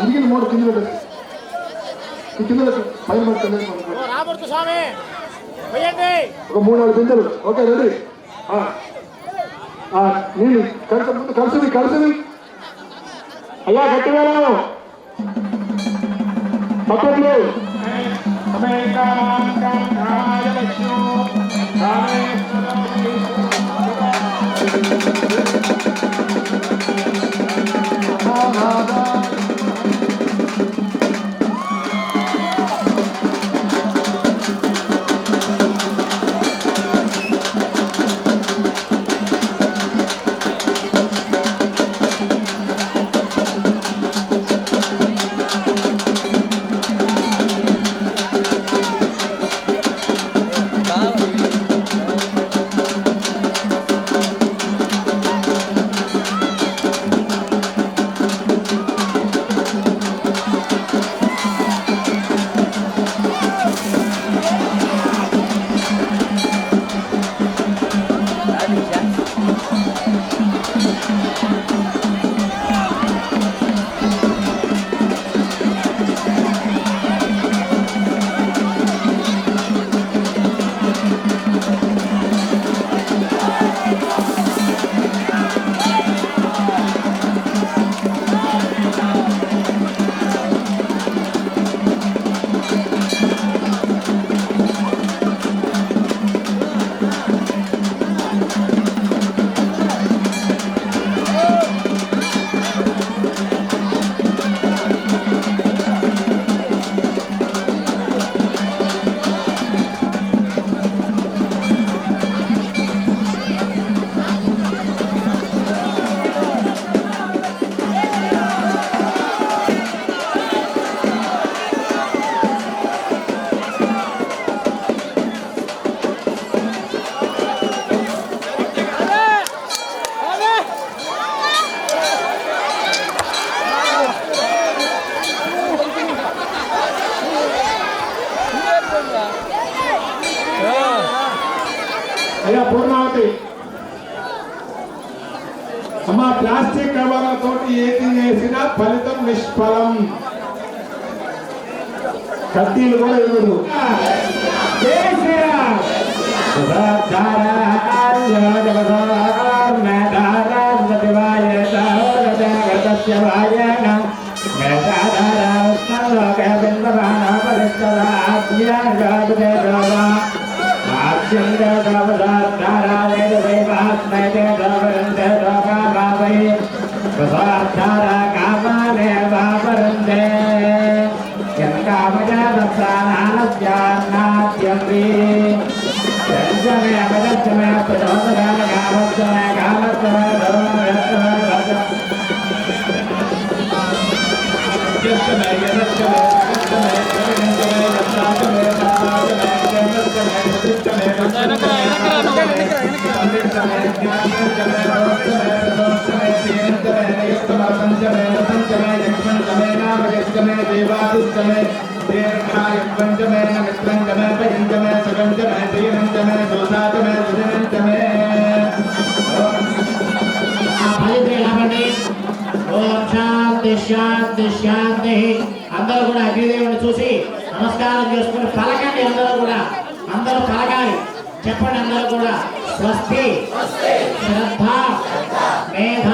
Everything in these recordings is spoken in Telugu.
ఇరిగిన మూడు కింద కిందకి పైన రామూర్తి స్వామి ఒక 3-4 పిందెలు. Okay ready. నీళ్ళు కలిసి అయ్యా గట్టిగా పక్కట్లు అయ్యా పూర్ణావతి అమ్మ ప్లాస్టిక్ కవర్లతోటి ఏది చేసినా ఫలితం నిష్ఫలం. కత్తిలు కూడా ఇవ్వదు. శాంతి శాంతి. అందరూ కూడా అగ్నిదేవుని చూసి నమస్కారం చేసుకుని పలకండి. అందరూ పలకాలి. చెప్పండి అందరూ కూడా. స్వస్తి శ్రద్ధ మేధ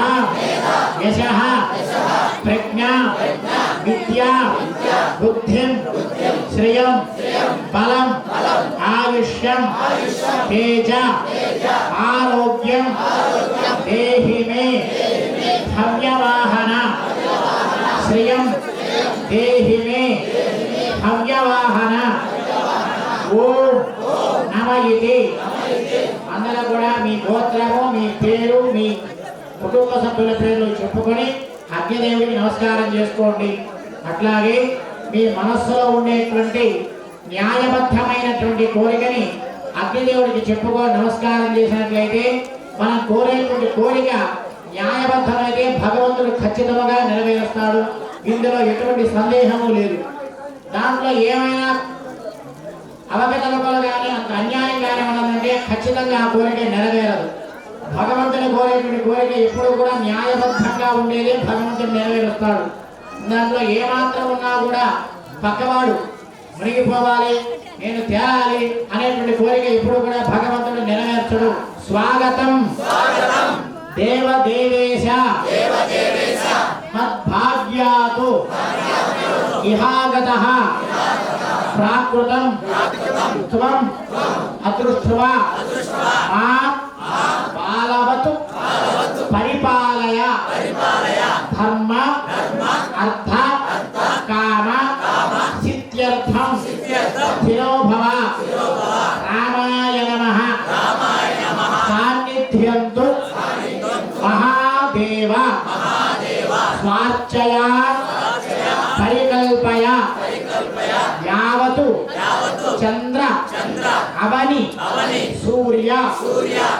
యశ ప్రజ్ఞ విద్య బుద్ధిం శ్రియం బలం ఆయుష్యం తేజ ఆరోగ్యం దేహి మే హవ్యవాహన శ్రియం దేహి మే హవ్యవాహన ఓం నమ ఇది. అందరూ కూడా మీ గోత్రము, మీ పేరు, మీ కుటుంబ సభ్యుల పేర్లు చెప్పుకొని అగ్నిదేవుడికి నమస్కారం చేసుకోండి. అట్లాగే మీ మనస్సులో ఉండేటువంటి న్యాయబద్ధమైనటువంటి కోరికని అగ్నిదేవుడికి చెప్పుకొని నమస్కారం చేసినట్లయితే మనం కోరేటువంటి కోరిక న్యాయబద్ధమైతే భగవంతుడు ఖచ్చితంగా నెరవేరుస్తాడు. ఇందులో ఎటువంటి సందేహము లేదు. దాంట్లో ఏమైనా అవకతవకలు కానీ అంత అన్యాయం కానీ ఉన్నదంటే ఖచ్చితంగా ఆ కోరిక నెరవేరదు. భగవంతుని కోరేటువంటి కోరిక ఎప్పుడు కూడా న్యాయబద్ధంగా ఉండేది భగవంతుడు నెరవేరుస్తాడు. దాంట్లో ఏమాత్రం ఉన్నా కూడా పక్కవాడు మునిగిపోవాలి, నేను తేలాలి అనేటువంటి కోరిక ఎప్పుడు కూడా భగవంతుడు నెరవేర్చడు. స్వాగతం దేవదేవేశ మద్భాగ్యాతు ఇహాగతః ప్రాకృతం త్వం అదృష్ట్వా మాం బాలవతు పరిపాలయ ధర్మ అర్థ కామ సిద్ధ్యర్థం స్థిరో భవ. రామాయ నమః. సాన్నిధ్యంతు మహాదేవ స్వార్చయా పరికల్పయ యావతు చంద్ర అవని సూర్య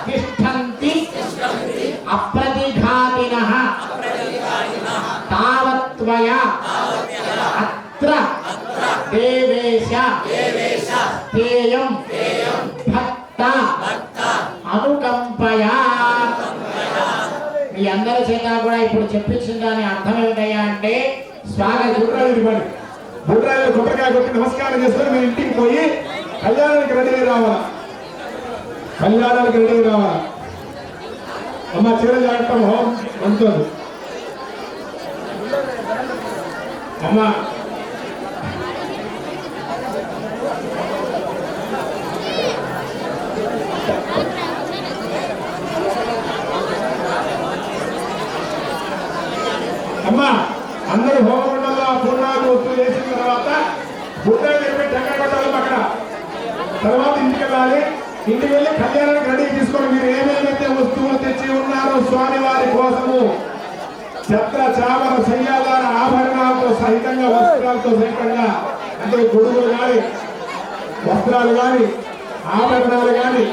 తిష్టంతి అప్రతిఘాతినః తావత్వయ అత్ర దేవేశ తేయం భక్త అనుకంపయా. మీ అందరి చేత కూడా ఇప్పుడు చెప్పించిన దాని అర్థం ఏమిటయ్యా అంటే బుడ్రాయిలు కొబ్బరికాయ కొట్టి నమస్కారం చేసుకొని మీ ఇంటికి పోయి కళ్యాణానికి రెడీ రావాలా. అమ్మ చీర జాగ్రత్త హోం అంటుంది. అమ్మ అమ్మా అందరూ హోమగుండంలో పూర్ణాలు వస్తువులు వేసిన తర్వాత బుడ్రాయిలు ఎక్కడ టెంకాయ కొట్టాలి. అక్కడ తర్వాత ఇంటికి వెళ్ళాలి. ఇంటికి వెళ్ళి కళ్యాణానికి రెడీ తీసుకొని మీరు ఏమేమైతే వస్తువులు తెచ్చి ఉన్నారో స్వామి వారి కోసము ఛత్ర చామర శయ్యాదార ఆభరణాలతో సహితంగా వస్త్రాలతో సహితంగా అంటే గొడుగులు కానీ వస్త్రాలు కానీ ఆభరణాలు కానీ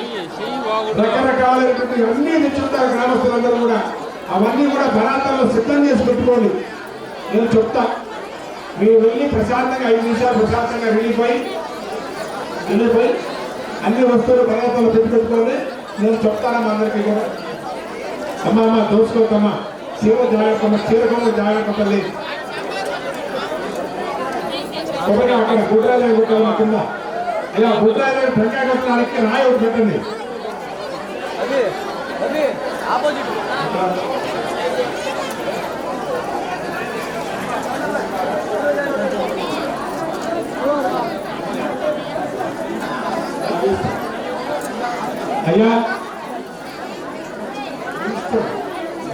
రకరకాలైనటువంటి అన్నీ తెచ్చుంటారు గ్రామస్తులందరూ కూడా. అవన్నీ కూడా బరాతాల్లో సిద్ధం చేసి పెట్టుకోండి. నేను చెప్తా, మీరు వెళ్ళి ప్రశాంతంగా 5 నిమిషాలు ప్రశాంతంగా వెళ్ళిపోయి అన్ని వస్తువులు పదార్థాలు పెట్టుకోండి. నేను చెప్తానమ్మా అందరికీ కూడా. అమ్మ దోసుకోకమ్మా, చీర జాగ్రత్త, చీరకొమ్మ జాగ్రత్త తల్లి. ఒకటి అక్కడ గుడ్రాలు కొట్టాలి కింద. ఇలా గుడ్రాలు టెంకాయ కొట్టడానికి రాయి ఒకటి పెట్టండి. అయ్యా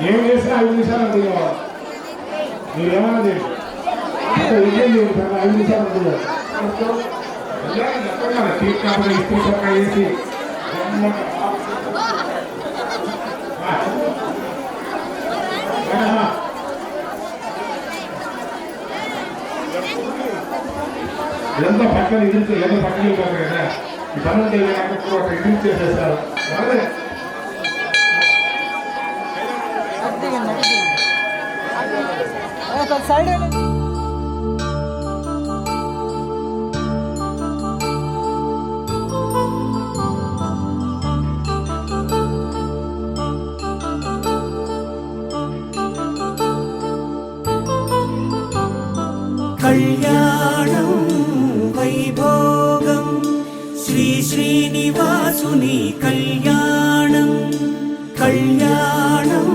ఏం చేసినా 5 నిమిషాలు అంతే కావాలి. మీరు ఏమన్నా చేయండి, 5 నిమిషాలు అంతే కావాలి. ఇస్త్రీ చొక్క వేసి ఎంత పక్కన ఇదిలితే ఏదో పక్కన వెళ్ళిపోతారు కదా. ఈ పనులు ఇదిలి చేసేస్తారు. కళ్యాణం వైభోగం శ్రీ శ్రీనివాసుని కళ్యాణం. కళ్యాణం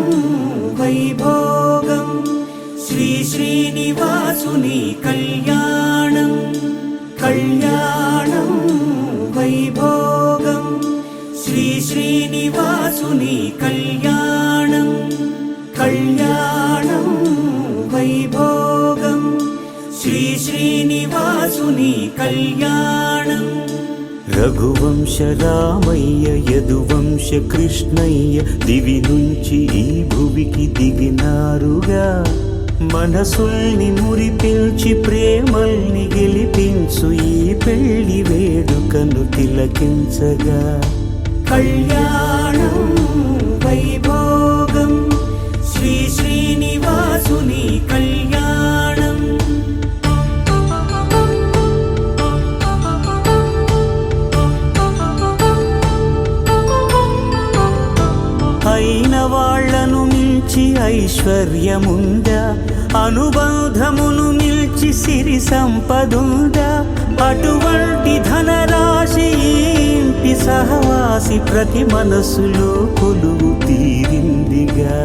వైభోగం శ్రీ శ్రీనివాసుని కళ్యాణం. కళ్యాణం వైభోగం శ్రీ శ్రీనివాసుని కళ్యాణం. కళ్యాణం వైభోగం శ్రీ శ్రీనివాసుని కళ్యాణం. రఘువంశ రామయ్య యదువంశ కృష్ణయ్య దివి నుంచి ఈ భువికి దిగినారుగా. మనసుల్ని మురిపించి ప్రేమల్ని గెలిపించు ఈ పెళ్లి వేడుకను తిలకించగా. కళ్యాణం వైభోగం శ్రీ శ్రీనివాసుని కళ్యాణం. అయిన వాళ్లను మించి ఐశ్వర్యముందా, అనుబంధమును నిల్చి సిరి సంపదుందా అటువంటి ధనరాశి ఇంటి సహవాసి ప్రతి మనసులో కొలువు తీరిందిగా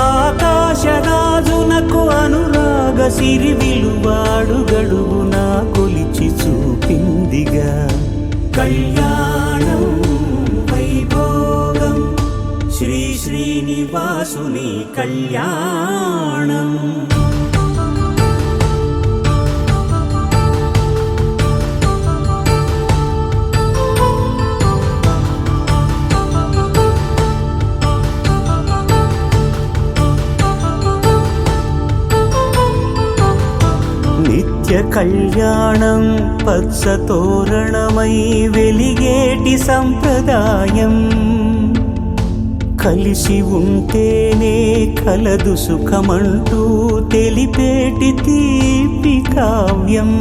ఆకాశరాజునకు అనురాగ సిరి విలువాడు గడువునా కొలిచి చూపిందిగా కళ్యాణం వైభోగం శ్రీ శ్రీనివాసుని కళ్యాణం నిత్య కళ్యాణం పచ్చతోరణమై వెలిగేటి సంప్రదాయం కలిసి ఉంటేనే కలదు సుఖమంటూ తెలిపేటి తీపి కావ్యం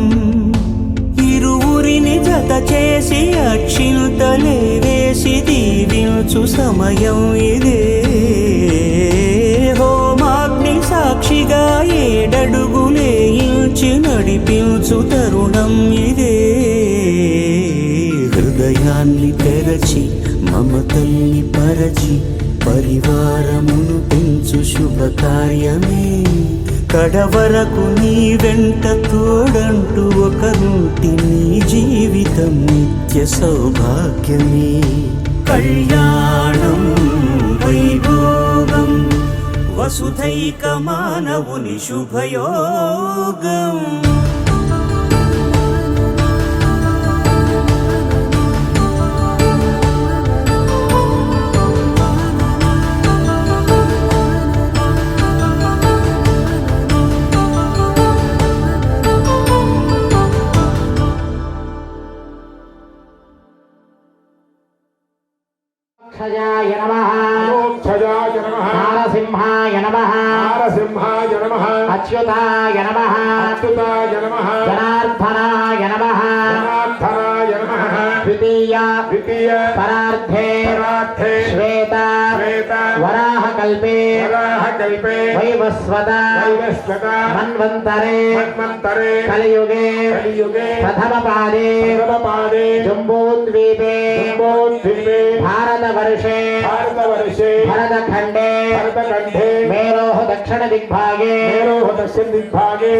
ఇరువురిని జత చేసి అక్షింతలే వేసి దీవించు సమయం ఇదే హోమాగ్ని సాక్షిగా ఏడడుగులే ఇంచి నడిపించు తరుణం ఇదే హృదయాన్ని తెరచి మమతల్ని పరచి పరివారమును పెంచు శుభకార్యమే కడవరకు నీ వెంట తోడంటూ ఒకరుంటి నీ జీవితం నిత్య సౌభాగ్యమే కళ్యాణం వైభోగం వసుధైక మానవుని శుభయోగం అక్షయాయ నమః మోక్షజాయ నమః నారసింహాయ నమః నారసింహాయ నమః అచ్యుతాయ నమః అచ్యుతాయ నమః జనార్దనాయ నమః జనార్దనాయ నమః ద్వితీయ పరార్థే శ్వేత వరాహకల్పే వైవస్వత మన్వంతరే కలియుగే ప్రథమపాదే జంబూద్వీపే భారతవర్షే భరతఖండే మేరోః దక్షిణ దిగ్భాగే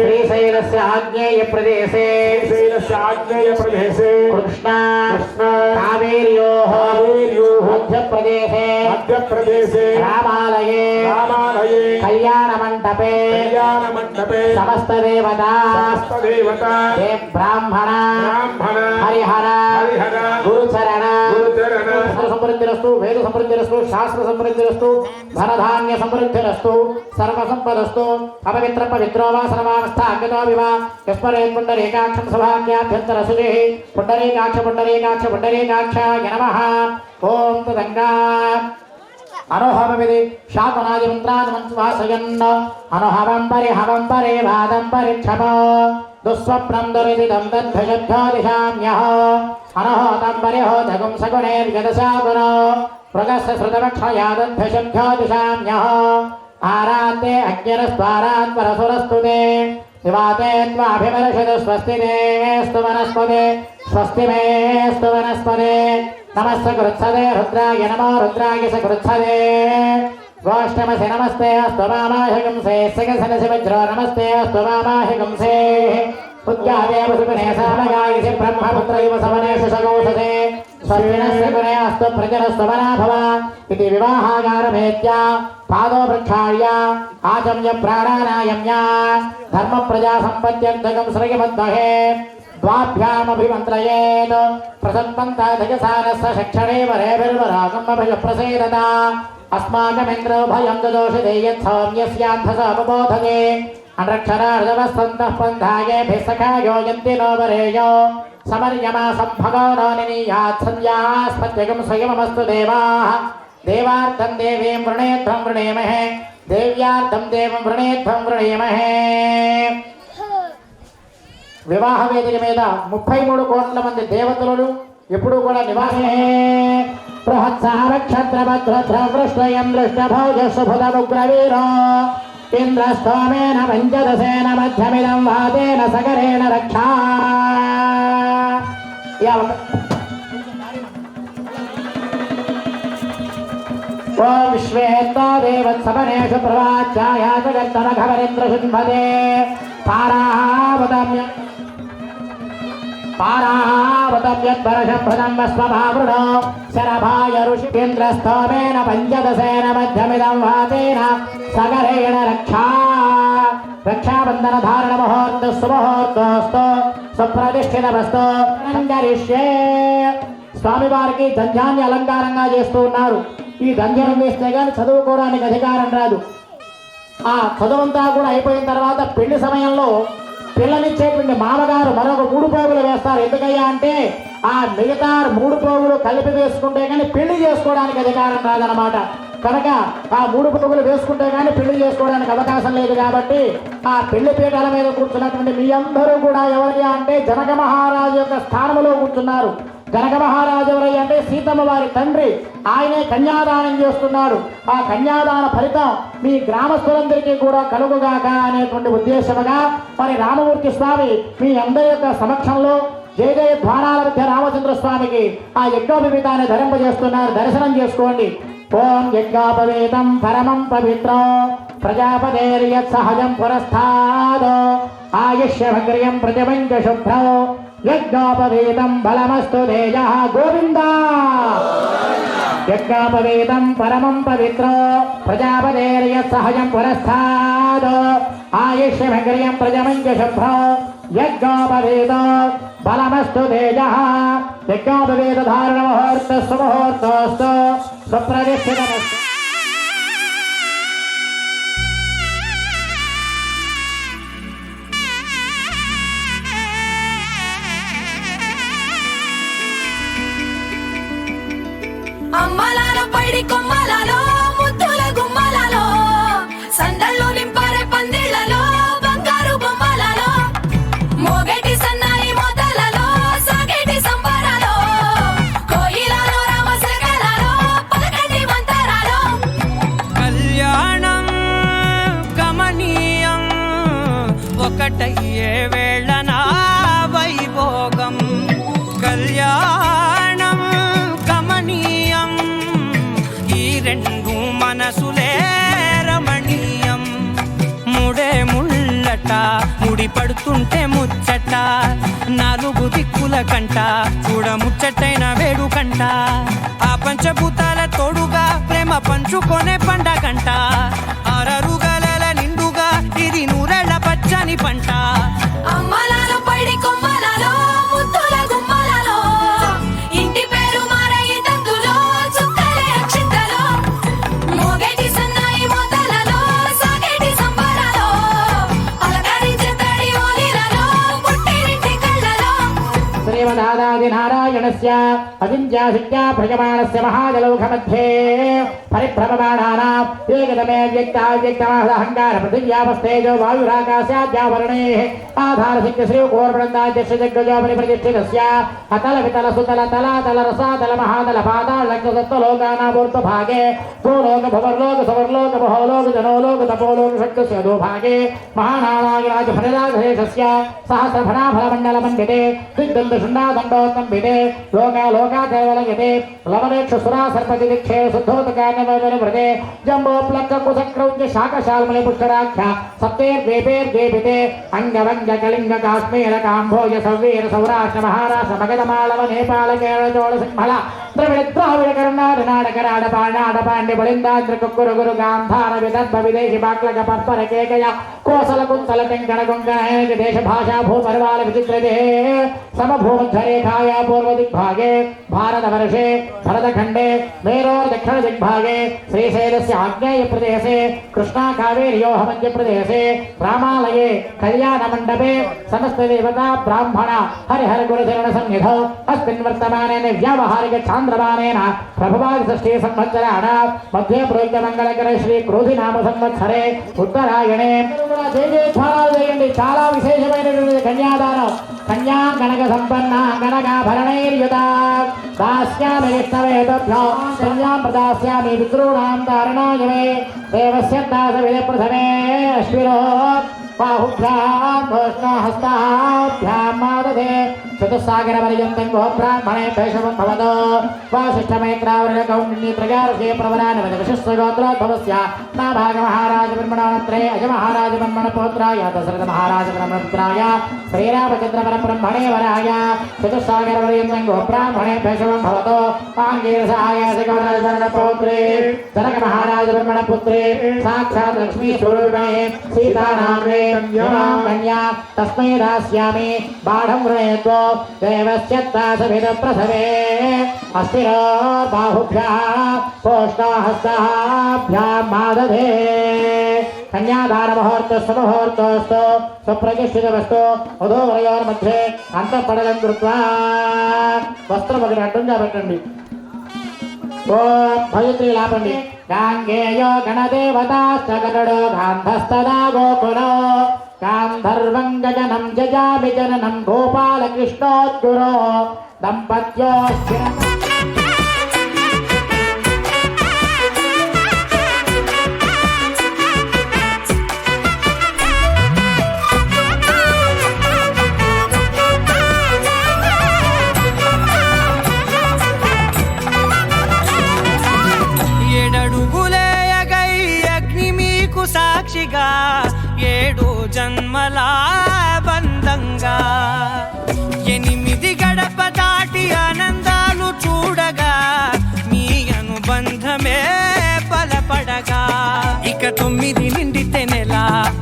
శ్రీశైలస్య ఆగ్నేయ ప్రదేశే కృష్ణా కావేర్యోః మధ్యప్రదేశే రామాలయే కళ్యాణ మంటపే సమస్త దేవతా బ్రాహ్మణ హరిహర గురుచరణ సమృద్ధిరస్తు వేద సమృద్ధిరస్తు శాస్త్ర సమృద్ధిరస్తు ధనధాన్య సమృద్ధిరస్తు సర్వ సంపదస్తు అపవిత్ర పవిత్రో వా సర్వాवस्था అగ్నితో వివ యస్మరేత్ పుండరీకాక్షం సభాభ్యాభ్యంతర సుజే పుండరీకాక్షాయ నమః ఓం తదంగా అరోహమవిది శాపనాది మంత్రాది మంత్వాసయన్ అనుహవం పరి వాదం పరిక్షమో దుస్వప్నం దురిదిదం తద్భజద్భ్యోదిశామ్యః అనహోతం పరిహోదగుం సగుణైర్యదశాగుణో మృగస్య శృతవక్షయాదద్భజద్భ్యోదిశామ్యః ఆరాతే అజ్ఞరస్వారాత్పరసురస్తుతే నివాతే త్వాభివర్షదు స్వస్తి మేస్తు వనస్పతే స్వస్తి మేస్తు వనస్పతే నమస్త కృత్సదే రుద్రాయ నమో రుద్రాయ సకృత్సదే గోష్టమసి నమస్తే అస్త్వమామాహికంసే సగసనసి వజ్రో నమస్తే అస్త్వమామాహికంసే ఉద్యాదేవ సుగుణే సామగాయసి బ్రహ్మపుత్ర ఇవ సమనేషు సగోషసే స్వర్విణస్య గుణే అస్తు ప్రజనస్వమనాభవ ఇది వివాహాగారమేత్య పాదో ప్రక్షాళ్య ఆచమ్య ప్రాణానాయమ్య ధర్మ ప్రజా సంపత్త్యర్థకం శ్రయమద్మహే ద్వాభ్యామభిమంత్రయేత్ ప్రసన్పంతయసానస్య శక్షణే వరేభిర్వరాగమభయ ప్రసేదత అస్మాకమింద్రో భయం దదోషితే యత్సౌమ్యస్యార్థసముబోధతే అనక్షరార్ధవస్తంతః పంథాయేభిः సఖాయోయంతి నో వరేయో సమర్యమా సంభగో నో నినీయాత్ సంధ్యాస్పత్యగం స్వయమస్తు దేవాः దేవార్థం దేవీం వృణేధ్వం వృణేమహే దేవ్యార్థం దేవం వృణేధ్వం వృణేమహే. వివాహ వేదిక మీద 33 కోట్ల మంది దేవతలు ఎప్పుడూ కూడా నివాసే బృహత్సారక్షత్రభద్రభృష్టయం దృష్టభౌజ సుభుతముగ్రవీరో ఇంద్రస్తోమేన పంచదశేన మధ్యమిదం వాతేన సగరేణ రక్షా ఓం విశ్వేత్తాదేవత్సవనేషు ప్రవాచ్యాయా జగత్తమఘవరేంద్రశుంభదే పారావతమ్యద్భరశంభృతం వస్వభావృణో శరభాయ ఋషికేంద్రస్తోమేన పంచదశేన మధ్యమిదం వాతేన సగరేణ రక్షా రక్షాబంధన ధారణ ముహూర్త సుముహూర్తోస్తు సుప్రతిష్ఠితమస్తు అంగరిష్యే. స్వామివారికి దంధ్యాన్ని అలంకారంగా చేస్తూ ఉన్నారు. ఈ దంధ్యం వేస్తే కానీ చదువుకోవడానికి అధికారం రాదు. ఆ చదువంతా కూడా అయిపోయిన తర్వాత పెళ్లి సమయంలో పిల్లనిచ్చేటువంటి మామగారు మరొక 3 పోగులు వేస్తారు. ఎందుకయ్యా అంటే ఆ మిగతా 3 పోగులు కలిపి వేసుకుంటే కానీ పెళ్లి చేసుకోవడానికి అధికారం రాదనమాట. కనుక ఆ 3 పోగులు వేసుకుంటే కానీ పెళ్లి చేసుకోవడానికి అవకాశం లేదు. కాబట్టి ఆ పెళ్లి పీఠాల మీద కూర్చున్నటువంటి మీ అందరూ కూడా ఎవరయ్యా అంటే జనక మహారాజు యొక్క స్థానంలో కూర్చున్నారు. జనక మహారాజు ఎవరయ్యా అంటే సీతమ్మ వారి తండ్రి. ఆయనే కన్యాదానం చేస్తున్నాడు. ఆ కన్యాదాన ఫలితం మీ గ్రామస్తులందరికీ కూడా కలుగుగాక అనేటువంటి ఉద్దేశముగా మరి రామమూర్తి స్వామి మీ అందరి యొక్క సమక్షంలో జయ జయ ధ్వానాల మధ్య రామచంద్ర స్వామికి ఆ యజ్ఞోపవీతాన్ని ధరింపజేస్తున్నారు. దర్శనం చేసుకోండి. ఓం యజ్ఞోపవీతం పరమం పవిత్రం ప్రజాపతేర్యత్ సహజం పురస్థాదో ఆయుష్యభగ్రియం ప్రతిమంచ శుభ్రం యజ్ఞోపవీతం బలమస్తు తేజ గోవింద. యజ్ఞోపవీతం పరమం పవిత్రో ప్రజాపతేర్యత్ సహజం పురస్థాదో ఆయుష్యభగ్రియం ప్రతిమంచ శుభ్రం యజ్ఞోపవీతో బలమస్తు తేజ. యజ్ఞోపవీత ధారణ ముహూర్త సుముహూర్తోస్తు సుప్రతిష్ఠితమస్తు. అమ్మలాల పైడి కొమ్మలలో ముద్దుల గుమ్మలలో సందళ్ళు నింపారే పందిళ్లలో బంగారు బొమ్మలలో మోగేటి సన్నాయి మోతలలో సాగేటి సంబరాలో కోయిలలో రామశకలలో పలకటి మంతరాలో. కళ్యాణం గమనీయం ఒకటయ్యే వేళ నా వైభోగం. కళ్యాణం గమనీయం ఈ 2 మనసులే రమణీయం. ముడే ముళ్ళట ముడి పడుతుంటే ముచ్చట 4 దిక్కుల కంట చూడ ముచ్చటైన వేడుకంట. ఆ పంచభూతాల తోడుగా ప్రేమ పంచుకొనే పండగంట. అరరుగలల నిండుగా ఇది 100 పచ్చని పంట. అమ్మలాల పైడి కొమ్మలలో ముద్దుల గుమ్మలలో ఇంటి పేరు మారయి తందులో చుక్కలే అక్షింతలో మోగేటి సన్నాయి మోతలలో సాగేటి సంబరాలో అలకరించే తడి ఓలిలలో పుట్టినింటి కళ్ళలో. శ్రీమదాదాది నారాయణస్య అవింధ్యాశక్త్యా భ్రజమానస్య మహాజలౌఘ మధ్యే పరిభ్రమమాణానాం ఏకదమే వ్యక్తావ్యక్తమహంకార పృథివ్యాపస్తేజో వాయురాకాశాద్యావరణేః ఆధారశక్తి శ్రీకోర్బృందాధ్యక్ష జగ్గజోపరి ప్రతిష్ఠితస్య అతల వితల సుతల తలాతల రసాతల మహాతల పాతాళసప్తలోకానామూర్తభాగే భూలోక భవర్లోక సవర్లోక మహోలోక జనోలోక తపోలోక షట్కస్య అధోభాగే మహానారాయణాజ ఫలరాజశేషస్య సహస్రఫణాఫలమండలమండితే దిగ్దండశుండాదండోత్తంబితే లోకాలోకాచైవలయతే లవనేక్ష సురా సర్పతి దిక్షే శుద్ధోదకాన్యవృతే జంబోప్లక్క కుశక్రౌంచ శాకశాల్మలి పుష్కరాఖ్య సప్తేర్ద్వీపేర్ద్వీపితే అంగవంగ కళింగ కాశ్మీర కాంభోజ సౌవీర సౌరాష్ట్ర మహారాష్ట్ర మగధమాళవ నేపాళ కేరళ చోళ సింహళ ద్రవిడ ద్రావిడ కర్ణాట నాటకరాడ పాణాట పాండ్య బలిందాద్ర కుక్కురు గురు గాంధార విదర్భ విదేశీ బాక్లక పర్పర కేకయ కోసల కుంసల టెంకణ కొంకణ దేశ భాషా భూపరివాల విచిత్రదే సమభూమధ్యరేఖాయ పూర్వ దిగ్భాగే భారతవర్షే భరతఖండే మేరోర్ దక్షిణ దిగ్భాగే శ్రీశైలస్య ఆగ్నేయ ప్రదేశే కృష్ణా కావేర్యోహ మధ్య ప్రదేశే రామాలయే కళ్యాణ మండపే సమస్త దేవతా బ్రాహ్మణ హరిహర గురుచరణ సన్నిధౌ అస్మిన్ వర్తమానేన వ్యావహారిక చాంద్రమానేన ప్రభవాది షష్ఠీ సంవత్సరాణ మధ్య ప్రోక్త మంగళకర శ్రీ క్రోధి నామ సంవత్సరే ఉత్తరాయణే జయ జయధ్వానాలు చేయండి. చాలా విశేషమైన కన్యాదానం కన్యా గణక సంపన్న గణకాభరణైర్యుత దాస్యామి విష్ణవేతుభ్యో కన్యాం ప్రదాస్యామి పితॄణాం ధారణాయ మే దేవస్య దాసవిద ప్రథమే అశ్వినో బాహుభ్యాం హస్తాభ్యాం మాదదే చతుస్సాగరపర్యంతం గో బ్రాహ్మణే భేషవం భవతో వాసిష్ఠమైత్రావరణ కౌండిన్య ప్రగారసే ప్రవరానవద విశిష్టగోత్రోద్భవస్య నాభాగ మహారాజ బ్రహ్మణానంతరే అజ మహారాజ బ్రహ్మణ పుత్రాయ దశరథ మహారాజ బ్రహ్మపుత్రాయ శ్రీరామచంద్ర బ్రహ్మణే వరాయ చతుస్సాగరపర్యంతం గో బ్రాహ్మణే భేషవం భవతో ఆంగీరసాయ శిఖరణ పౌత్రే జనక మహారాజ బ్రహ్మణ పుత్రే సాక్షాత్ లక్ష్మీ స్వరూపిణే సీతానామ్నే కన్యా తస్మై దాస్యామి బాఢం వృణేత్వో దేవస్య దాసవిద ప్రథమే అస్థిరో బాహుభ్యః పోష్ణహస్తాభ్యాం మాదధే కన్యాదాన ముహూర్తస్తు సుప్రతిష్ఠితమస్తు వధూవరయోర్मध्ये అంతఃపడలం కృత్వా వస్త్రం ఒకటి అడ్డంగా పెట్టండి ఓం భయత్రి లాపండి గాంగేయో గణదేవతాశ్చ గరుడో గాంధస్తదా గోకులో గాంధర్వం గజనం జజామి జననం గోపాలకృష్ణోద్గురో దంపత్యో సాక్షిగా 7 జన్మల బంధంగా 8 గడప దాటి ఆనందాలు చూడగా మీ అనుబంధమే బలపడగా ఇక 9 నిండితే నెల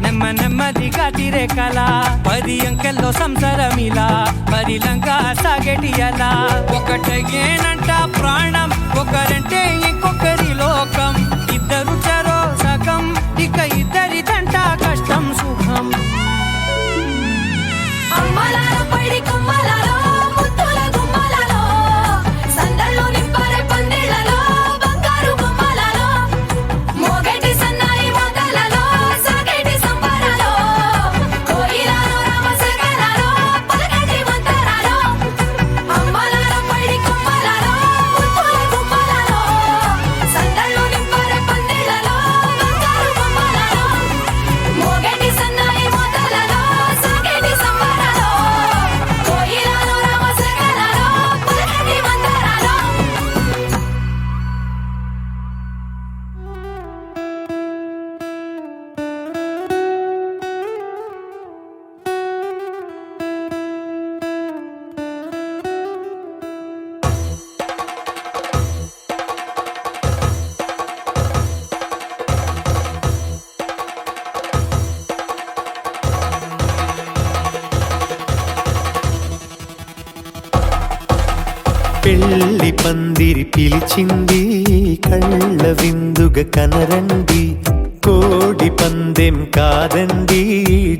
నెమ్మదిగా తిరేకల 10 అంకెల్లో సంసారమిలా పరిలంగా సాగేటియలా ఒకటేనంట ప్రాణం ఒకరంటే ఇంకొకరి లోకం ఇద్దరు చరో సగం ఇక ఇద్దరిదంట కష్టం సుఖం అమ్మలాల పడి కొమ్మలలో ముత్తుల గుమ్మలలో సందళ్ళు నింపరే పందిళ్ళలో బంగారు బొమ్మలలో మోగేటి సన్నాయి మొదలలో సాగేటి సంబరాలో కోయిలలో రామశకరాలో పలకటి మంతరాలో అమ్మలాల పడి కొమ్మలలో ముత్తుల గుమ్మలలో సందళ్ళు నింపరే పందిళ్ళలో బంగారు బొమ్మలలో మోగేటి సన్నాయి మొదలలో సాగేటి సంబరాలో కోయిలలో రామశకరాలో పలకటి మంతరాలో పెళ్లి పందిరి పిలిచింది కళ్ళ విందుగా కనరండి కోడి పందెం కాదండి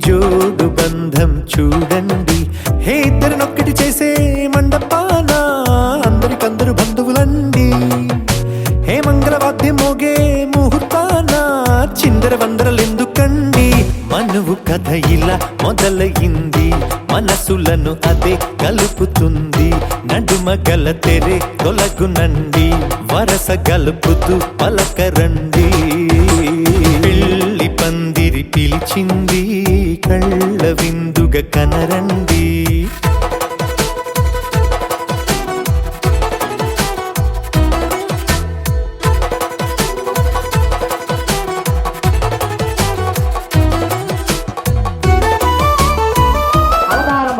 జోడు బంధం చూడండి హే ఇద్దరినొక్కటి చేసే మండపాన అందరికందరు బంధువులండి హే మంగళవాద్యం మోగే ముహూర్తాన చిందర వందరలెందుకండి మనువు కథ ఇలా మొదలయింది మనసులను అదే కలుపుతుంది నడుమ గల తెరే తొలగునండి వరస గలుపుతూ పలకరండి పెళ్లి పందిరి పిలిచింది కళ్ళ విందుగా కనరండి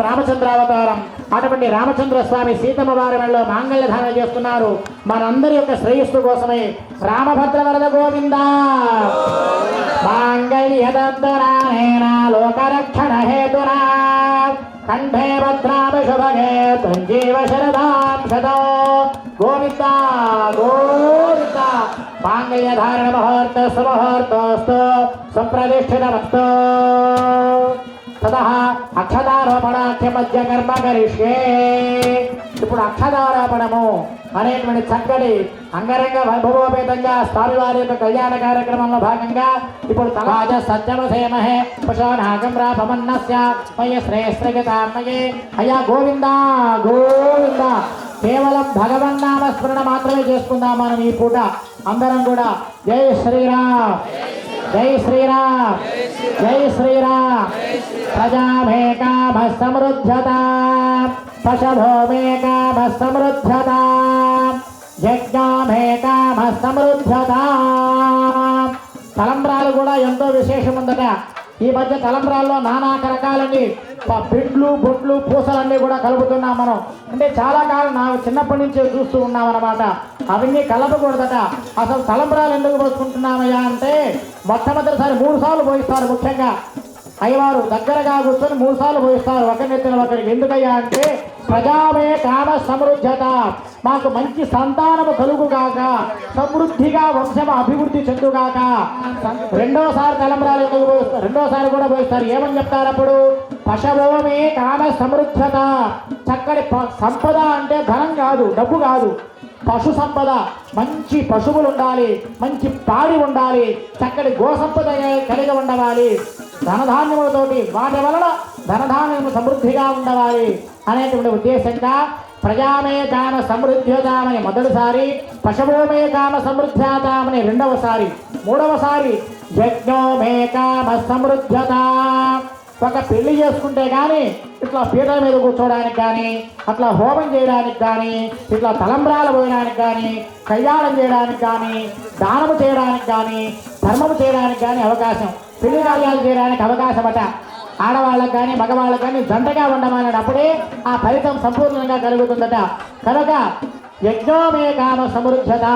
రామచంద్రావతారం అటువంటి రామచంద్ర స్వామి సీతమ్మ వారి మెడలో మాంగళ్య ధారణ చేస్తున్నారు. మనందరి యొక్క శ్రేయస్సు కోసమే రామభద్ర వరద గోవింద మాంగళ్యదంతురానేన లోకరక్షణ హేతునా కంఠే భద్రాభి శుభగే తంజీవ శరదాం శతో గోవింద గోవింద మాంగళ్య ధారణ ముహూర్త సుముహూర్తోస్తు సుప్రతిష్ఠితమస్తు తదహ అక్షతారోపణాఖ్య మధ్య కర్మ కరిష్యే. ఇప్పుడు అక్షతారోపణము అనేటువంటి చక్కటి అంగరంగ వైభవోపేతంగా స్వామివారి యొక్క కళ్యాణ కార్యక్రమంలో భాగంగా ఇప్పుడు తలాజ సత్యమసేమహే పశోనాగం రాపమన్నస్య మయ శ్రేయస్త్రగతామయే. అయ్యా గోవింద గోవింద. కేవలం భగవన్నామ స్మరణ మాత్రమే చేసుకుందాం మనం ఈ పూట అందరం కూడా. జై శ్రీరామ్ జై శ్రీరామ్ జై శ్రీరామ్. ప్రజామే కామ సమృద్ధత పశభో మే కామ సమృద్ధత యజ్ఞమే కామ సమృద్ధత. తలంబ్రాలు కూడా ఎంతో విశేషం ఉందట. ఈ మధ్య తలంబ్రాల్లో నానా రకాలని పిండ్లు బొట్లు పూసలన్నీ కూడా కలుపుతున్నాం మనం. అంటే చాలా కాలం నాకు చిన్నప్పటి నుంచే చూస్తూ ఉన్నాం అన్నమాట. అవన్నీ కలపకూడదట. అసలు తలంబ్రాలు ఎందుకు పోసుకుంటున్నామయ్యా అంటే మొట్టమొదటిసారి 3 సార్లు పోయిస్తారు. ముఖ్యంగా అయ్యవారు దగ్గరగా కూర్చొని 3 సార్లు పోయిస్తారు ఒకరినెత్తిన ఒకరికి. ఎందుకయ్యా అంటే ప్రజామే కామ సమృద్ధత, మాకు మంచి సంతానము కలుగుగాక, సమృద్ధిగా వంశము అభివృద్ధి చెందుగాక. రెండోసారి తలంబ్రాలు ఎందుకు పోయిస్తారు? రెండోసారి కూడా పోయిస్తారు. ఏమని చెప్తారు అప్పుడు? పశవోమే కామ సమృద్ధత. చక్కటి సంపద అంటే ధనం కాదు, డబ్బు కాదు, పశు సంపద. మంచి పశువులు ఉండాలి, మంచి పాడి ఉండాలి, చక్కటి గోసంపద కలిగి ఉండవాలి. ధనధాన్యములతోటి వాటి వలన ధనధాన్యము సమృద్ధిగా ఉండవాలి అనేటువంటి ఉద్దేశంగా ప్రజామే కామ సమృద్ధ్యతామని మొదటిసారి, పశువుమే కామ సమృద్ధ్యతామని రెండవసారి, మూడవసారి యజ్ఞోమే కామ సమృద్ధ్యత. ఒక పెళ్లి చేసుకుంటే కానీ ఇట్లా పీటల మీద కూర్చోడానికి కానీ, అట్లా హోమం చేయడానికి కానీ, ఇట్లా తలంబ్రాలు పోయడానికి కానీ, కళ్యాణం చేయడానికి కానీ, దానము చేయడానికి కానీ, ధర్మము చేయడానికి కానీ అవకాశం, పెళ్లి కార్యాలు చేయడానికి అవకాశం అట. ఆడవాళ్ళకు కానీ మగవాళ్ళకు కానీ జంటగా ఉండమన్నప్పుడే ఆ ఫలితం సంపూర్ణంగా కలుగుతుందట. కనుక యజ్ఞోమే కామ సమృద్ధత.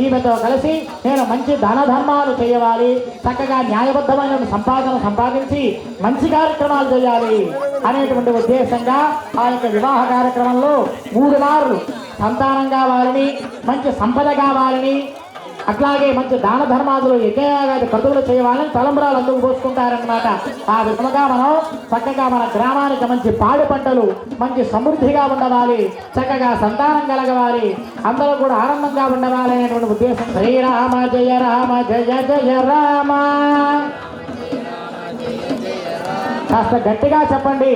ఈమెతో కలిసి నేను మంచి దాన ధర్మాలు చేయవాలి, చక్కగా న్యాయబద్ధమైన సంపాదించి మంచి కార్యక్రమాలు చేయాలి అనేటువంటి ఉద్దేశంగా ఆ యొక్క వివాహ కార్యక్రమంలో 3 మార్లు సంతానం కావాలని, మంచి సంపద కావాలని, అట్లాగే మంచి దాన ధర్మాదులు యజ్ఞయాగాది క్రతువులు చేయాలని తలంబ్రాలు అందుకు పోసుకుంటారనమాట. ఆ విధముగా మనం చక్కగా మన గ్రామానికి మంచి పాడి పంటలు మంచి సమృద్ధిగా ఉండవాలి, చక్కగా సంతానం కలగవాలి, అందరూ కూడా ఆనందంగా ఉండవాలి అనేటువంటి ఉద్దేశం. శ్రీరామ జయ రామ జయ జయ రామ. కాస్త గట్టిగా చెప్పండి.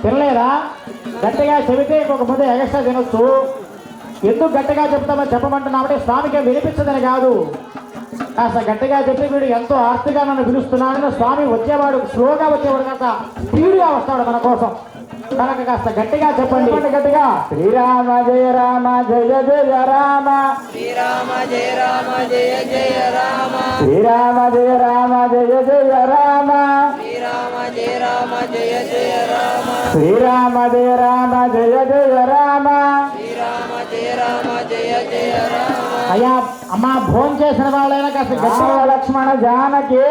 తినలేదా? గట్టిగా చెబితే ఇంకొక ముద్ద ఎగస్ట్రా తినొచ్చు. ఎందుకు గట్టిగా చెప్తామని చెప్పమంటున్నామంటే స్వామికి వినిపించదని కాదు. కాస్త గట్టిగా చెప్పి వీడు ఎంతో ఆర్తిగా నన్ను పిలుస్తున్నాడని స్వామి వచ్చేవాడు స్లోగా వచ్చేవాడు కాస్త స్పీడ్గా వస్తాడు మన కోసం. కనుక కాస్త గట్టిగా చెప్పండి. గట్టిగా శ్రీరామ జయ రామ జయ జయ రామ. శ్రీరామ జయ రామ జయ జయ రామ. శ్రీరామ జయ రామ జయ జయ రామ. శ్రీరామ జయ రామ జయ జయ రామ. శ్రీరామ జయ రామ జయ జయ రామ. శ్రీరామ జయ రామ జయ జయ రామ. అయ్యా అమ్మ భోజనం చేసిన వాళ్ళైనా కాస్త గట్టిగా లక్ష్మణ జానకి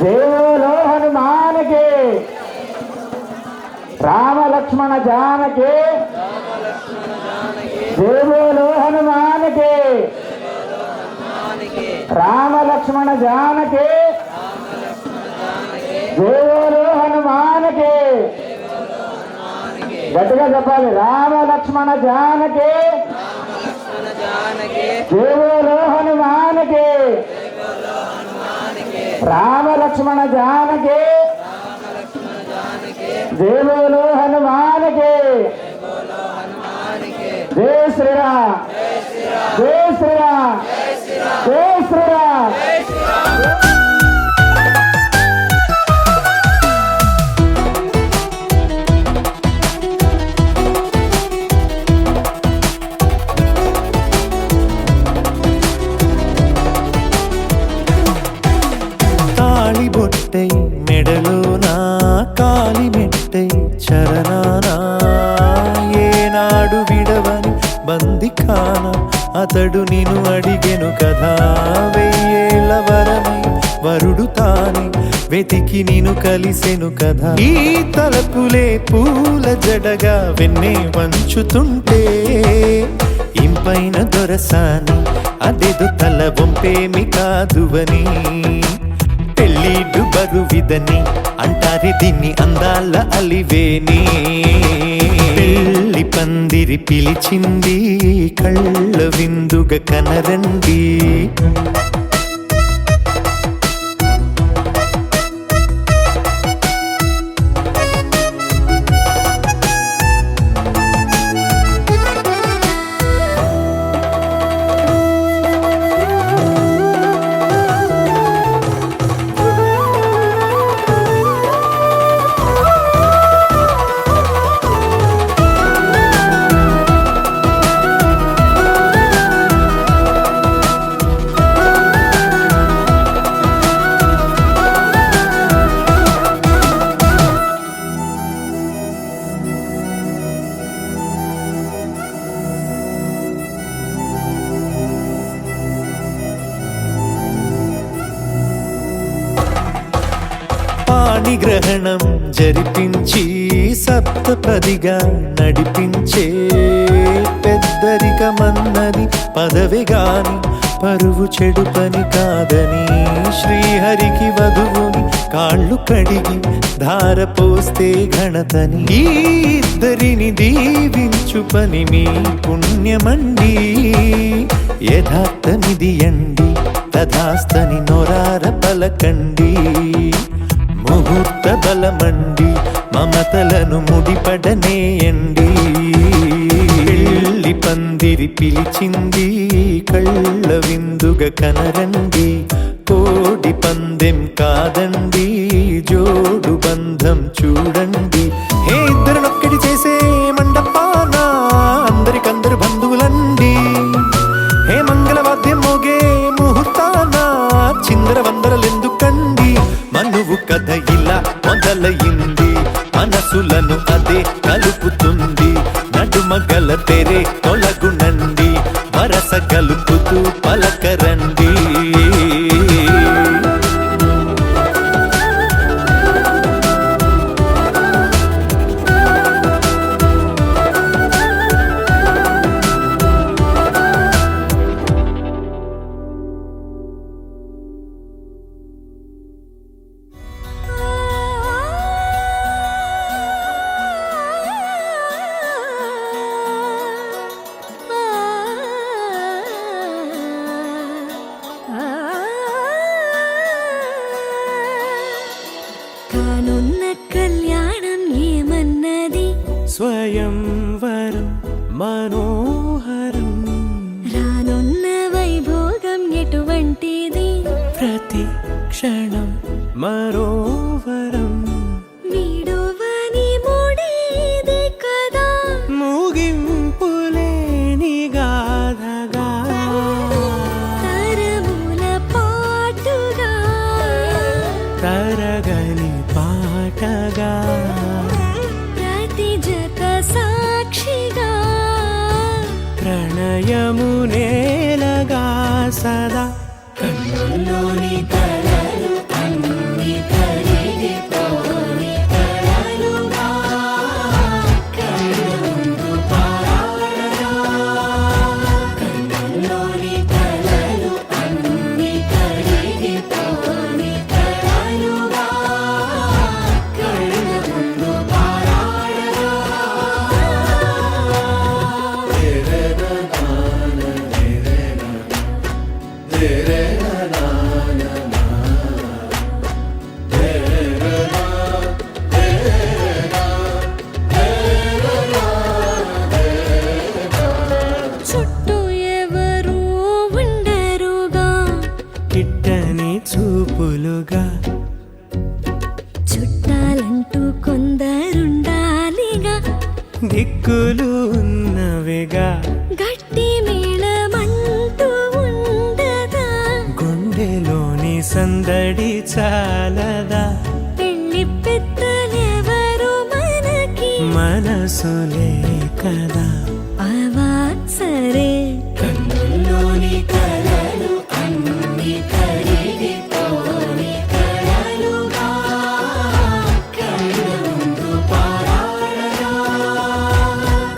దేవులో హనుమానికి. రామ లక్ష్మణ జానకి దేవులో హనుమానికి. రామ లక్ష్మణ జానకి దేవులో హనుమానికి. గట్టిగా చెప్పాలి. రామ లక్ష్మణ జానకి దేవులో హనుమానికి. రామ లక్ష్మణ జానకి దేవులో హనుమానికి. జై శ్రీరామ్ జై శ్రీరామ్ జై శ్రీరామ్. తాళిబొట్టై మెడలోనా కాలిమెట్టై చరణానా ఏనాడు విడవని బందిఖాన అతడు నిన్ను అడిగెను కదా. 1000 వరమై వరుడు తానే వెతికి నిన్ను కలిసెను కదా. ఈ తలపులే పూల జడగా వెన్నే వంచుతుంటే ఇంపైన దొరసాని అదెదు తల వంపేమి కాదువని పెళ్ళిడు బరువిదని అంటారే దీన్ని అందాల అలివేని. పెళ్లి పందిరి పిలిచింది కళ్ళ విందుగా కనరండి. పాణిగ్రహణం జరిపించి సప్తపదిగా నడిపించే పెద్దరికమన్నది పదవి గాని పరువు చెడు పని కాదని శ్రీహరికి వధువుని కాళ్ళు కడిగి ధార పోస్తే ఘనతని. ఈ ఇద్దరిని దీవించు పని మీ పుణ్యమండి. యథార్థమిది అండి తథాస్తని నొరార పలకండి. ముహూర్త బలమండి మమతలను ముడిపడనేయండి. పెళ్లి పందిరి పిలిచింది కళ్ళ విందుగా కనరండి. కోడి పందెం కాదండి జోడు బంధం చూడండి. హే ఇద్దరునొక్కడి చేసే మండపాన అందరికందరు బంధువులండి. హే మంగళవాద్యం మోగే ముహూర్తాన చిందర వందరలెందుకండి. మనువు కథ ఇలా మొదలయింది మనసులను అదే కలుపుతుంది. నడుమగల తెరే తొలగునండి వరస కలుపుతూ పలకరండి. కానున్న కళ్యాణం ఏమన్నది స్వయంవరం మనోహరం. రానున్న వైభోగం ఎటువంటిది ప్రతి క్షణం మరోవరం. వీడువని ముడిది కదా ముగింపులేని గాథగా తరముల పాటుగా తరగని పాటగా ప్రతి జత సాక్షిగా ప్రణయము నేలగా సదా. కన్నుల్లోని కలలు అన్ని కరిగిపోని కలలుగా కళ్ళ ముందు పారాడగా. కన్నుల్లోని కలలు అన్ని కరిగిపోని కలలుగా కళ్ళ ముందు పారాడగా. చుట్టూ ఎవరు ఉండరుగా కిట్టని చూపులుగా చుట్టాలంటూ కొందరుండాలిగా దిక్కులు ఉన్నవిగా గట్టి మేళమంటూ ఉండదా గుండెలోని సందడి చాలదా. పెళ్లి పెద్దలెవరు మనకి మనసులే కదా అవా సరే కన్నుల్లోని కలలు అన్ని కరిగిపోని కలలుగా కళ్ళ ముందు పారాడగా.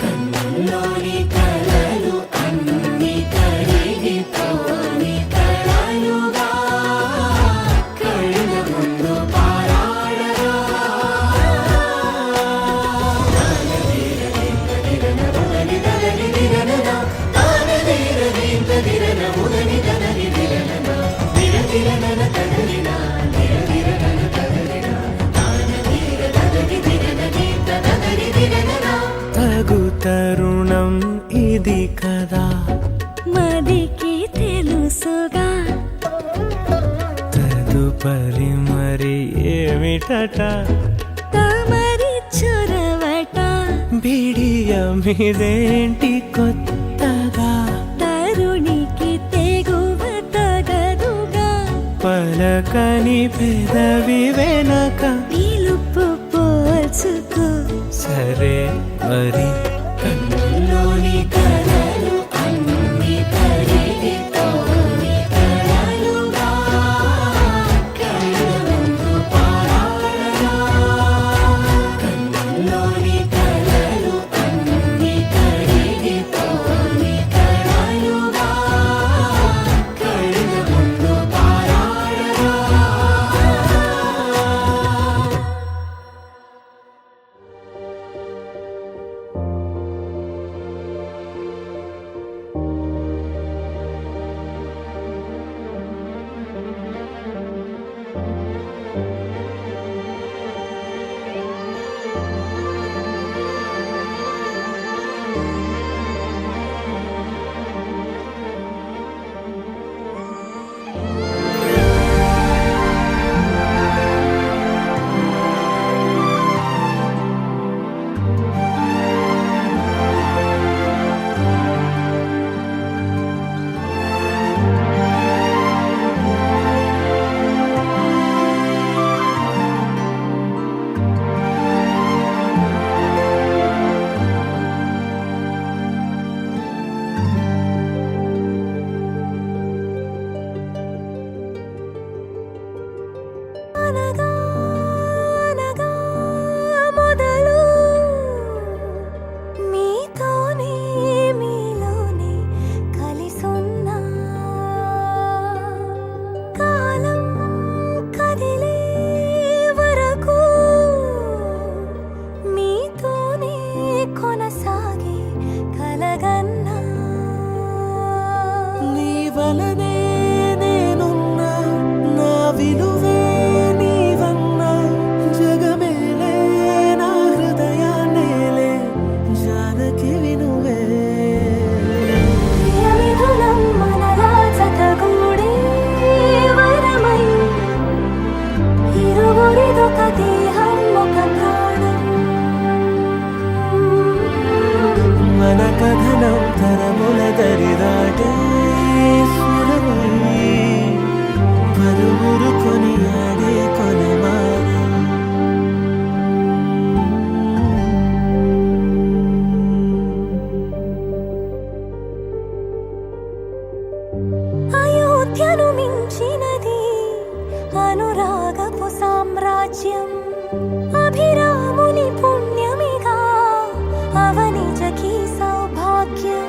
కన్నుల్లోని కలలు అన్ని కరిగిపోని కలలుగా కళ్ళ ముందు ముచ్చట తమరి చొరవట బిడియమిదేంటి కొత్తగా తరుణికి తెగువ తగదుగా పలకని పెదవి వెనక పిలుపు పోల్చుకో సరే మరి కన్నుల్లోని కలలు అన్ని కరిగిపోని కలలుగా కళ్ళ ముందు పారాడగా కన్నుల్లోని కలలు అన్ని కరిగిపోని కలలుగా కళ్ళ ముందు పారాడగా అనగా అనగా మొదలు మీతోనే మీలోనే కలిసున్నా కాలం కదిలే వరకు మీతోనే కొనసాగే కలగన్నా నీ వలనే నేనున్నా నా విలువే నీవన్నా జగమేలే నా హృదయాన్నేలే జానకి వినువే ప్రియమిథునం మనలా జతగూడే వరమై ఇరువురిదొక దేహం ఒక ప్రాణం మన కథనం తరముల దరిదాటే స్వరమై పలువురు కొనియాడే కొనమానం అయోధ్యను మించినది అనురాగపు సామ్రాజ్యం అభిరాముని పుణ్యమిగా అవనిజకి సౌభాగ్యం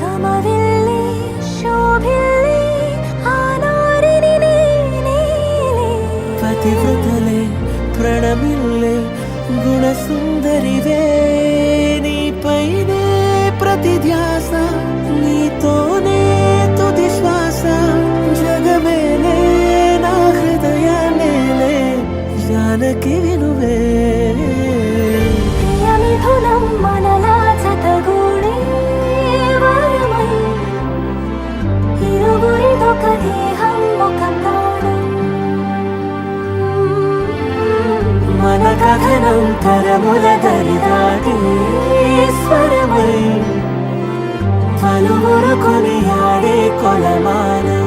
కమవిల్లే శోభిల్లే ఆనారిని నేనేలే పతివ్రతలే ప్రణమిల్లే గుణసుందరివే నీపైనే ప్రతి ధ్యాస నీతోనే తుది శ్వాస జగమేలే నా హృదయాన్నేలే జానకి వినువే ప్రియమిథునం మనలా జతగూడే వరమై ఇరువురిదొక దేహం ఒక ప్రాణం మన కథనం తరముల దరిదాటే స్వరమై పలువురు కొనియాడే కొలమానం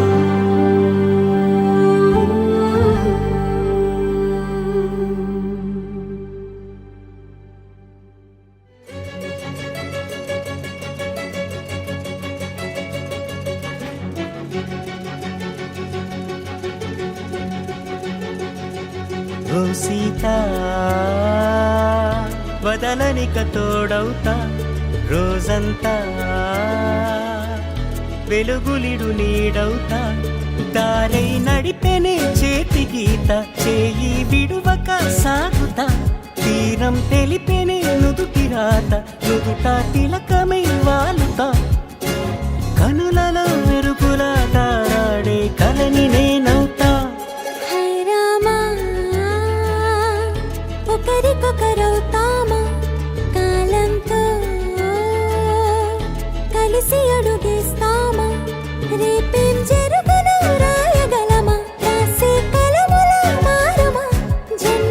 ఓ సీత వదలనిక తోడవుతా రోజంతా వెలుగులిడు నీడవుతా దారై నడిపెనే చేతి గీత చేయి విడువక సాగుతా తీరం తెలిపెనే నుదుటి రాత నుదుట తిలకమై వాలుతా కనులలో మెరుగులా తారాడే కలని నేనవుతా హై రామా ఒకరికొకరవుతామా కాలంతో కలిసి అడుగేస్తామా రేపేం జరుగునో రాయగలమా రాసే కలములా మారమా జన్మ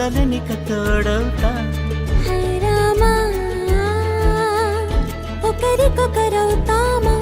కలనిక తోడవుతా హై రామా ఒకరికొకరవుతామా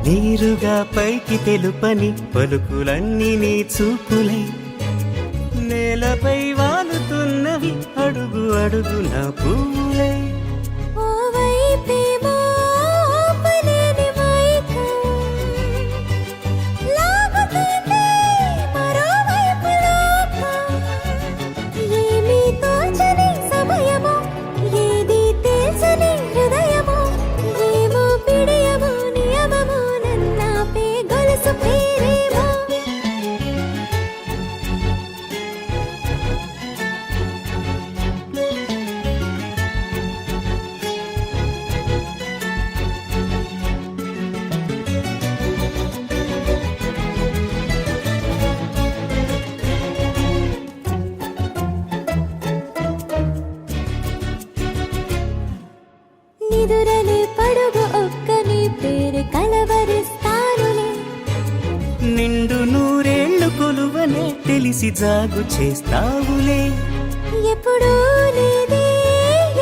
నీరుగా పైకి తెలుపని పలుకులన్నీ నీ చూపులై నేలపై వాలుతున్నవి అడుగు అడుగు నా పువ్వులై ఓ వైపేమో ఆపలేని మైకం లాగుతుంది మరోవైపు లోకం ఏమీ తోచని సమయమో ఏది తెలుసని హృదయమో ఏమో పిడియమో నియమమో నన్నాపే గొలుసు పేరేమో నిదురలే పడుగు ఒక్కని పేరు కలవరిస్తానులే నిండు నూరేళ్లు కొలువనే తెలిసి జాగు చేస్తావులే ఎప్పుడూ లేదే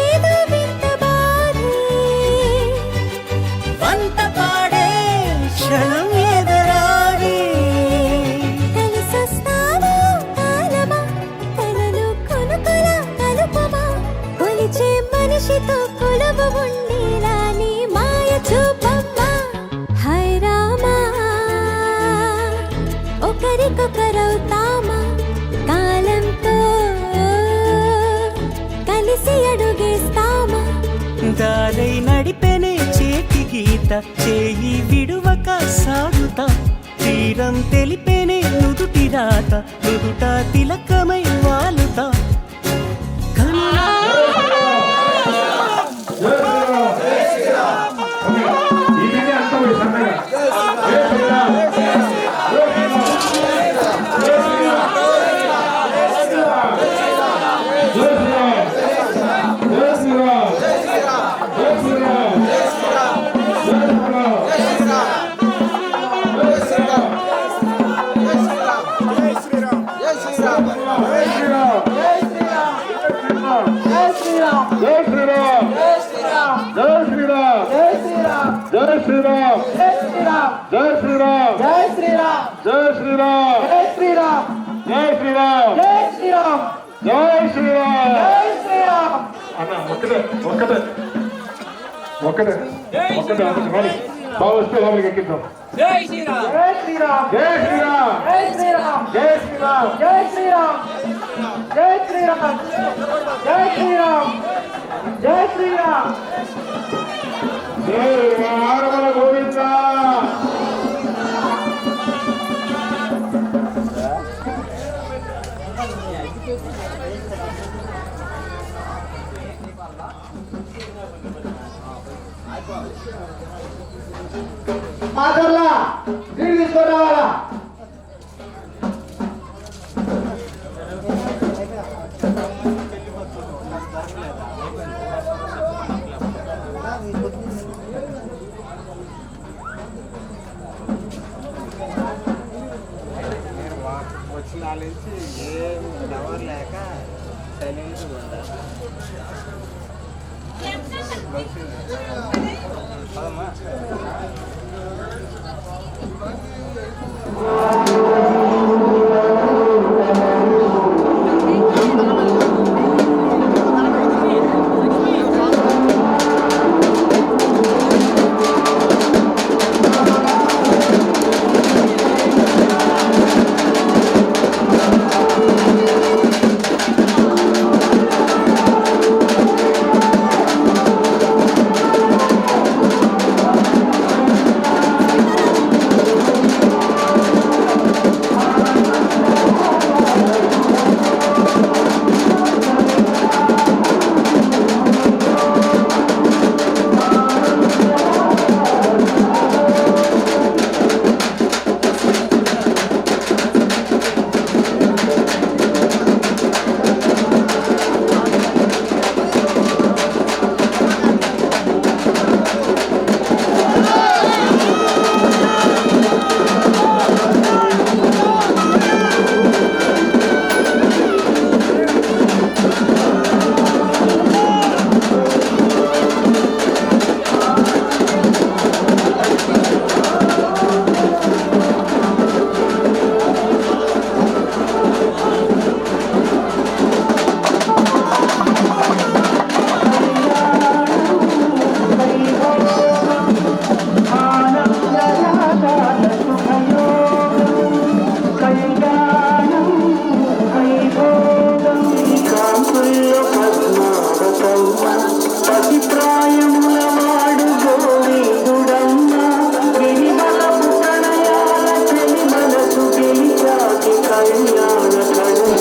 ఏదో వింత బాధే వంత పాడే క్షణం ఎదరాగే కలిసొస్తావో కాలమా కలలు కొనుకల కలుపమా కొలిచే మనిషితో కొలువు ఉండేలా నీ మాయ చూపమ్మా హై రామా ఒకరికొకరవుతామా కాలంతో కలిసి అడుగేస్తామా దారై నడిపెనే చేతి గీత చేయి విడువక సాగుతా తీరం తెలిపెనే నుదుటి రాత నుదుట తిలకమై వాలుతా కన్నా ఇది అంతా పోయి సన్నగా జై శ్రీరామ్ జై శ్రీరామ్ జై శ్రీరామ్ జై శ్రీరామ్ జై శ్రీరామ్ జై శ్రీరామ్ జై శ్రీరామ్ జై శ్రీరామ్ జై శ్రీరామ్ జై శ్రీరామ్ అన్న ఒక్కటే ఒక్కటే ఒక్కటే ఒక్కటే మరి బాగా వస్తే లోపలికి ఎక్కిద్దాం జై శ్రీరామ్ జై శ్రీరామ్ జై శ్రీరామ్ జై శ్రీరామ్ జై శ్రీరామ్ జై శ్రీరామ్ జై శ్రీరామ్ జై శ్రీరామ్ జై శ్రీరామ్ జై రామల గోవింద మాధర్లా నీళ్ళు తీసుకొని రావాలా వచ్చిన నుంచి ఏం టవర్ లేక సైలెంట్ పదమ్మా ఆనందరాగాల శుభయోగం కళ్యాణం వైభోగం కాంతుల్లో పద్మావతమ్మ పతిప్రాయముల వాడు గోవిందుడమ్మ గిరివలపు ప్రణయాల చెలి మనసు గెలిచాకి కళ్యాణ కళ్ళు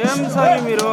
ఏం సార్ మీరు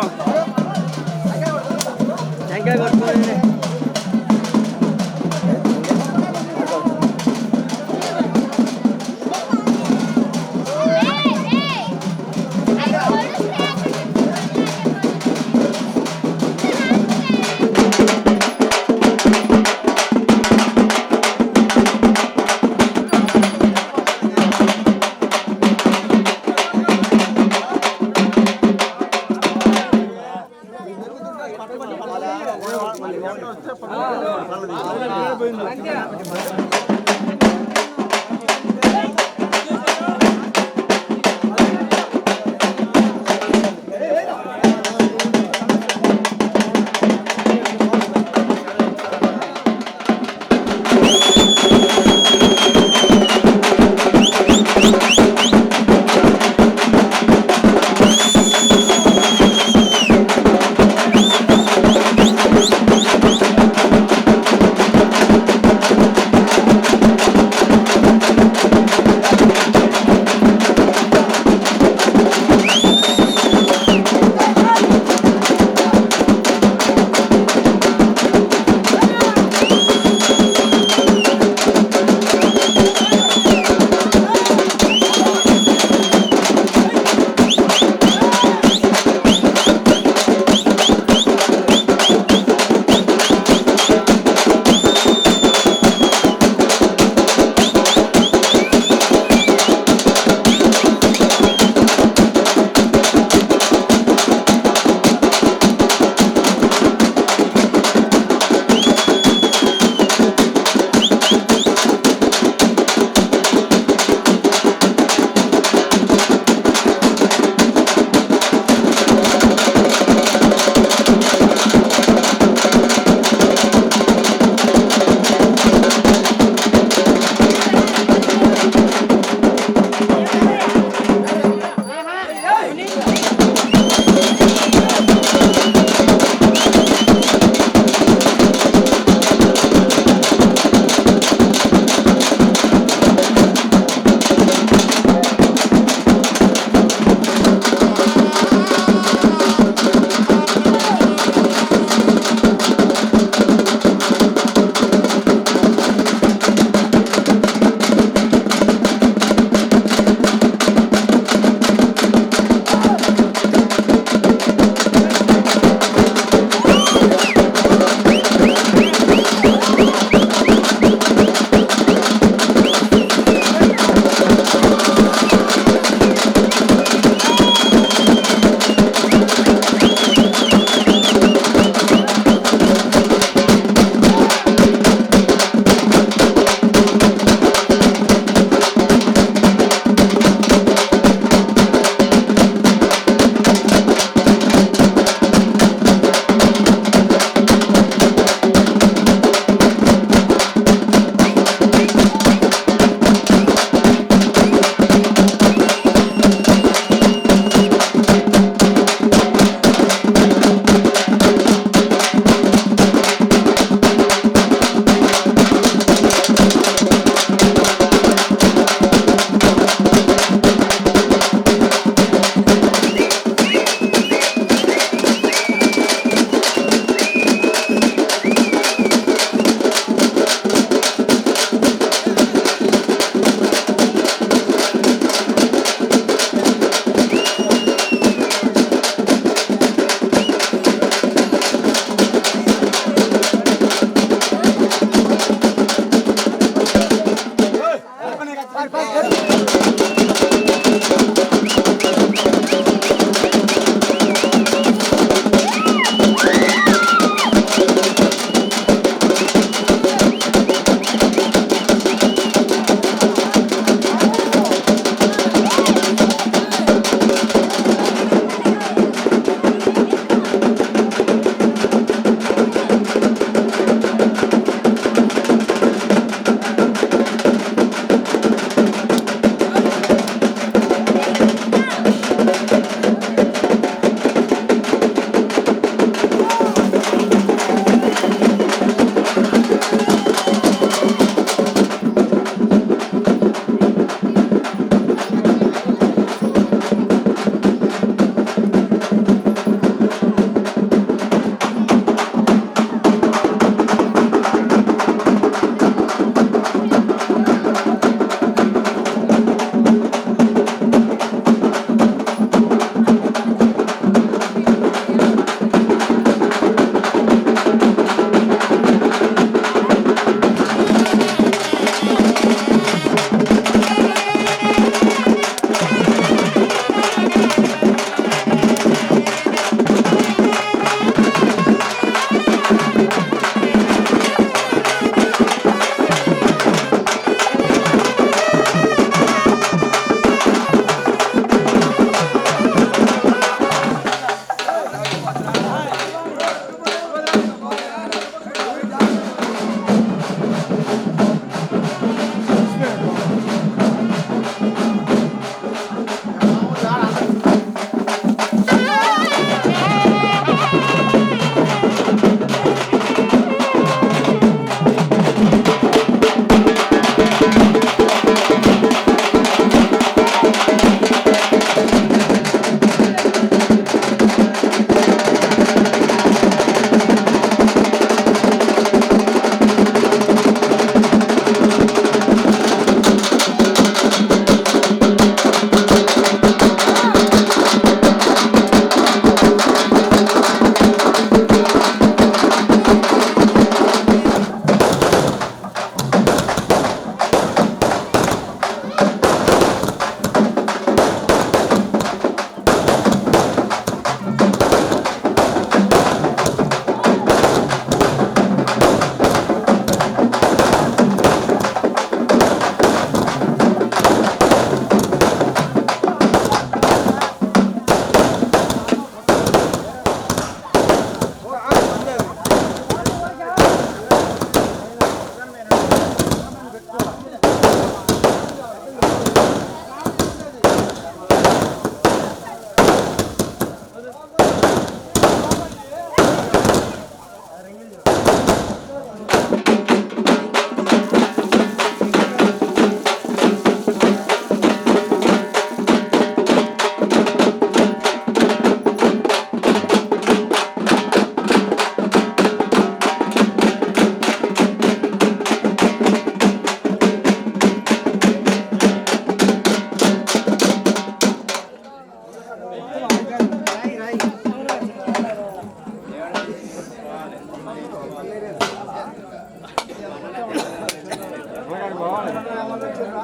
వచ్చిర్రా